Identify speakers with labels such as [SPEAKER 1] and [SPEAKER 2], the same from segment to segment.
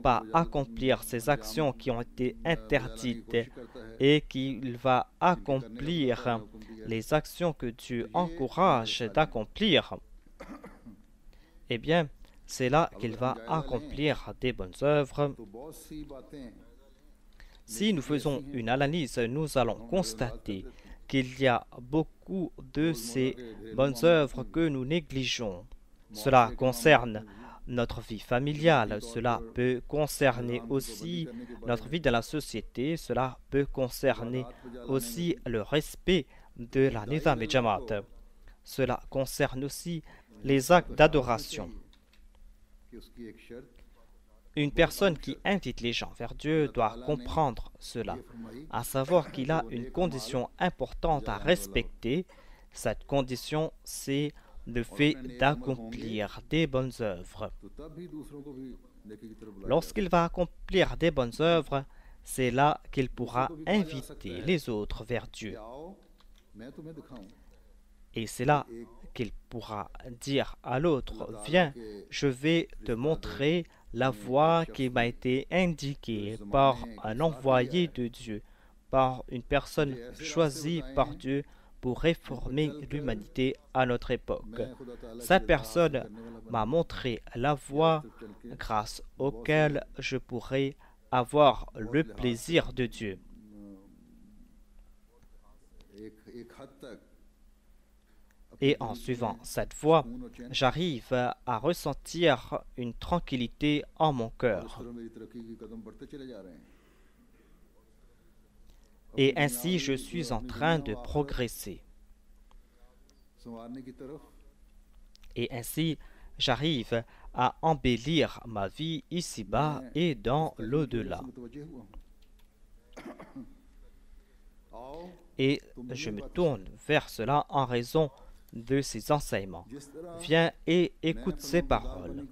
[SPEAKER 1] pas accomplir ces actions qui ont été interdites et qu'il va accomplir les actions que Dieu encourage d'accomplir, eh bien, c'est là qu'il va accomplir des bonnes œuvres. Si nous faisons une analyse, nous allons constater qu'il y a beaucoup de ces bonnes œuvres que nous négligeons. Cela concerne notre vie familiale, cela peut concerner aussi notre vie dans la société, cela peut concerner aussi le respect de la Nizam et Jamaat. Cela concerne aussi les actes d'adoration. Une personne qui invite les gens vers Dieu doit comprendre cela, à savoir qu'il a une condition importante à respecter. Cette condition, c'est le fait d'accomplir des bonnes œuvres. Lorsqu'il va accomplir des bonnes œuvres, c'est là qu'il pourra inviter les autres vers Dieu. Et c'est là qu'il pourra dire à l'autre, viens, je vais te montrer la voie qui m'a été indiquée par un envoyé de Dieu, par une personne choisie par Dieu pour réformer l'humanité à notre époque. Cette personne m'a montré la voie grâce auquel je pourrai avoir le plaisir de Dieu. Et en suivant cette voie, j'arrive à ressentir une tranquillité en mon cœur. Et ainsi, je suis en train de progresser. Et ainsi, j'arrive à embellir ma vie ici-bas et dans l'au-delà. Et je me tourne vers cela en raison de ses enseignements. Viens et écoute ces paroles.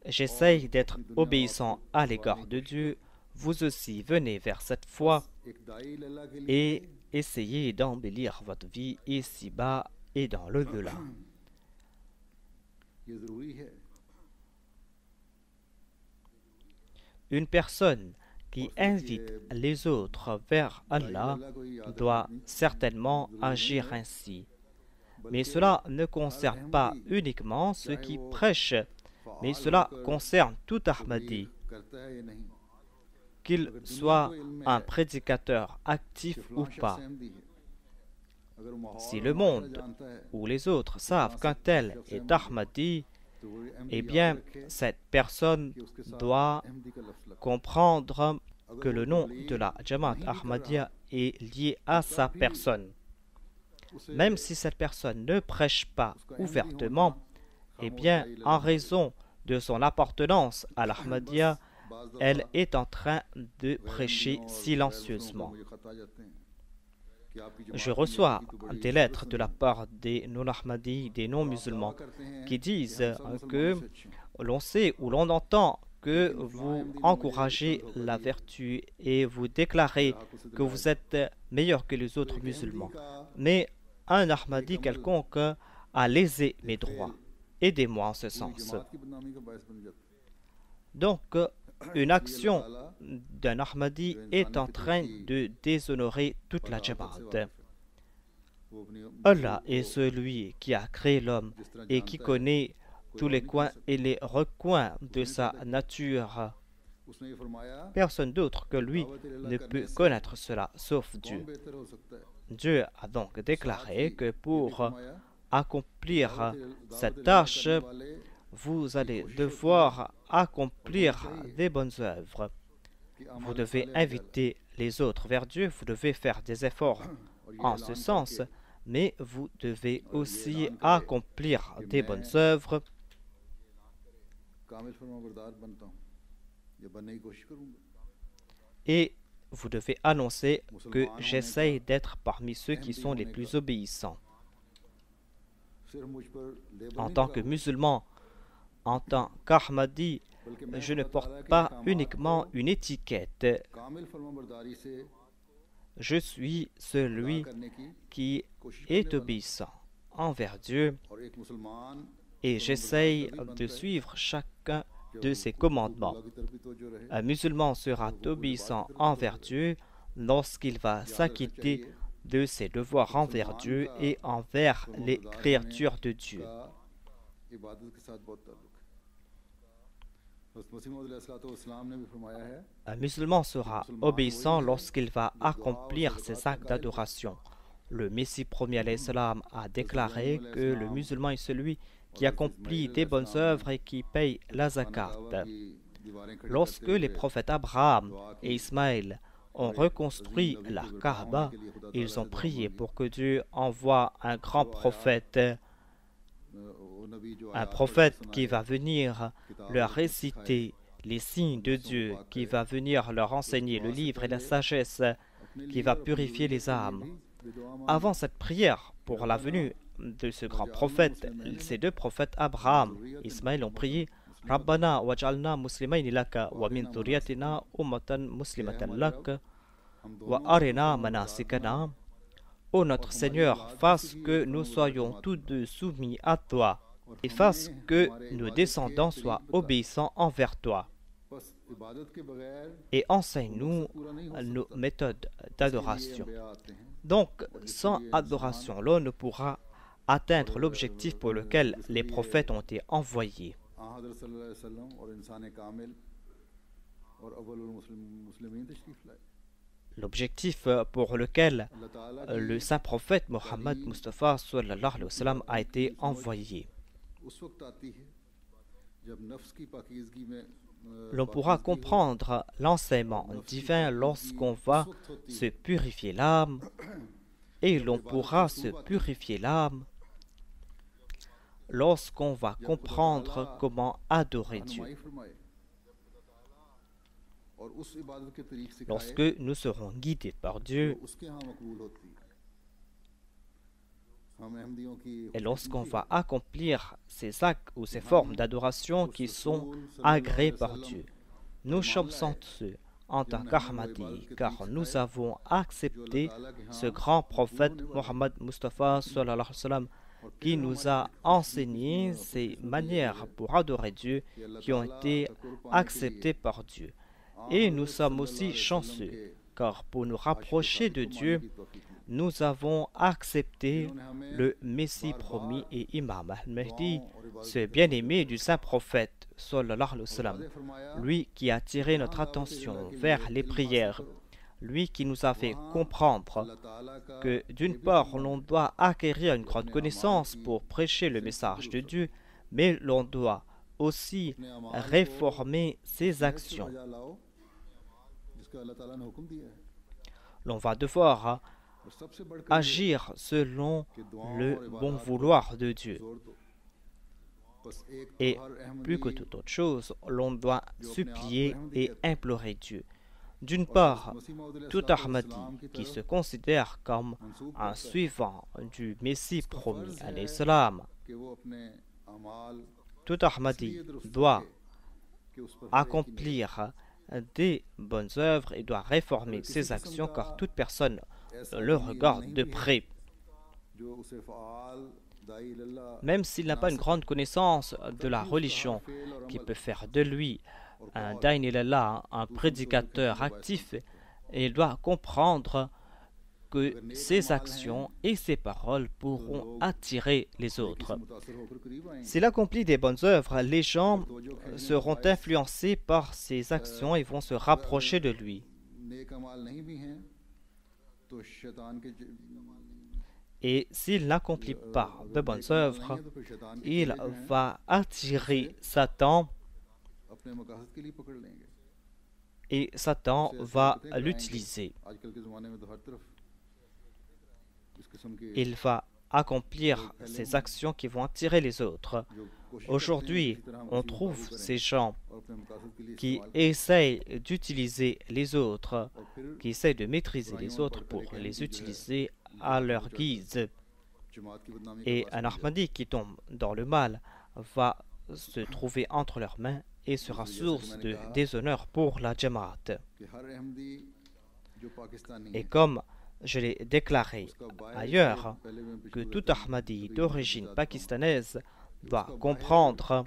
[SPEAKER 1] J'essaye d'être obéissant à l'égard de Dieu. Vous aussi, venez vers cette foi et essayez d'embellir votre vie ici-bas et dans l'au-delà. Une personne qui invite les autres vers Allah doit certainement agir ainsi. Mais cela ne concerne pas uniquement ceux qui prêchent, mais cela concerne tout Ahmadi, qu'il soit un prédicateur actif ou pas. Si le monde ou les autres savent qu'un tel est Ahmadi, eh bien, cette personne doit comprendre que le nom de la Jamaat Ahmadiyya est lié à sa personne. Même si cette personne ne prêche pas ouvertement, eh bien, en raison de son appartenance à l'Ahmadiyya, elle est en train de prêcher silencieusement. Je reçois des lettres de la part des non-Ahmadis, des non-musulmans, qui disent que l'on sait ou l'on entend que vous encouragez la vertu et vous déclarez que vous êtes meilleur que les autres musulmans. Mais un Ahmadi quelconque a lésé mes droits. Aidez-moi en ce sens. Donc, une action d'un Ahmadi est en train de déshonorer toute la Jamaat. Allah est celui qui a créé l'homme et qui connaît tous les coins et les recoins de sa nature. Personne d'autre que lui ne peut connaître cela, sauf Dieu. Dieu a donc déclaré que pour accomplir cette tâche, vous allez devoir accomplir des bonnes œuvres. Vous devez inviter les autres vers Dieu, vous devez faire des efforts en ce sens, mais vous devez aussi accomplir des bonnes œuvres. Et vous devez annoncer que j'essaye d'être parmi ceux qui sont les plus obéissants. En tant que musulman, en tant qu'Ahmadi, je ne porte pas uniquement une étiquette. Je suis celui qui est obéissant envers Dieu et j'essaye de suivre chacun de ses commandements. Un musulman sera obéissant envers Dieu lorsqu'il va s'acquitter de ses devoirs envers Dieu et envers les créatures de Dieu. Un musulman sera obéissant lorsqu'il va accomplir ses actes d'adoration. Le Messie premier alayhi salam a déclaré que le musulman est celui qui accomplit des bonnes œuvres et qui paye la zakat. Lorsque les prophètes Abraham et Ismaël ont reconstruit la Kaaba, ils ont prié pour que Dieu envoie un grand prophète, un prophète qui va venir leur réciter les signes de Dieu, qui va venir leur enseigner le livre et la sagesse, qui va purifier les âmes. Avant cette prière pour la venue de ce grand prophète, ces deux prophètes Abraham et Ismaël ont prié Rabbana waj'alna muslimayni laka wa min dhurriyyatina ummatan muslimatan lak wa arina manasikana. Ô notre Seigneur, fasse que nous soyons tous deux soumis à toi et fasse que nos descendants soient obéissants envers toi. Et enseigne-nous nos méthodes d'adoration. Donc, sans adoration, l'on ne pourra atteindre l'objectif pour lequel les prophètes ont été envoyés. L'objectif pour lequel le saint prophète Mohammed Mustafa sallallahu alayhi wa sallam a été envoyé. L'on pourra comprendre l'enseignement divin lorsqu'on va se purifier l'âme, et l'on pourra se purifier l'âme lorsqu'on va comprendre comment adorer Dieu. Lorsque nous serons guidés par Dieu, et lorsqu'on va accomplir ces actes ou ces formes d'adoration qui sont agréées par Dieu, nous sommes chanceux en tant qu'Ahmadi, car nous avons accepté ce grand prophète Mohammed Mustafa sallallahu alayhi wa sallam, qui nous a enseigné ces manières pour adorer Dieu qui ont été acceptées par Dieu. Et nous sommes aussi chanceux, car pour nous rapprocher de Dieu, nous avons accepté le Messie promis et Imam al-Mahdi, ce bien-aimé du saint prophète, sallallahu alayhi wa sallam, lui qui a attiré notre attention vers les prières, lui qui nous a fait comprendre que d'une part, l'on doit acquérir une grande connaissance pour prêcher le message de Dieu, mais l'on doit aussi réformer ses actions. L'on va devoir agir selon le bon vouloir de Dieu. Et plus que toute autre chose, l'on doit supplier et implorer Dieu. D'une part, tout Ahmadi qui se considère comme un suivant du Messie promis, alayhi salam, tout Ahmadi doit accomplir des bonnes œuvres et doit réformer ses actions, car toute personne le regarde de près. Même s'il n'a pas une grande connaissance de la religion qui peut faire de lui un daïn ilallah, un prédicateur actif, et il doit comprendre que ses actions et ses paroles pourront attirer les autres. S'il accomplit des bonnes œuvres, les gens seront influencés par ses actions et vont se rapprocher de lui. Et s'il n'accomplit pas de bonnes œuvres, il va attirer Satan et Satan va l'utiliser. Il va accomplir ces actions qui vont attirer les autres. Aujourd'hui, on trouve ces gens qui essayent d'utiliser les autres, qui essayent de maîtriser les autres pour les utiliser à leur guise. Et un Ahmadi qui tombe dans le mal va se trouver entre leurs mains et sera source de déshonneur pour la Jamaat. Et comme je l'ai déclaré ailleurs, que tout Ahmadi d'origine pakistanaise doit comprendre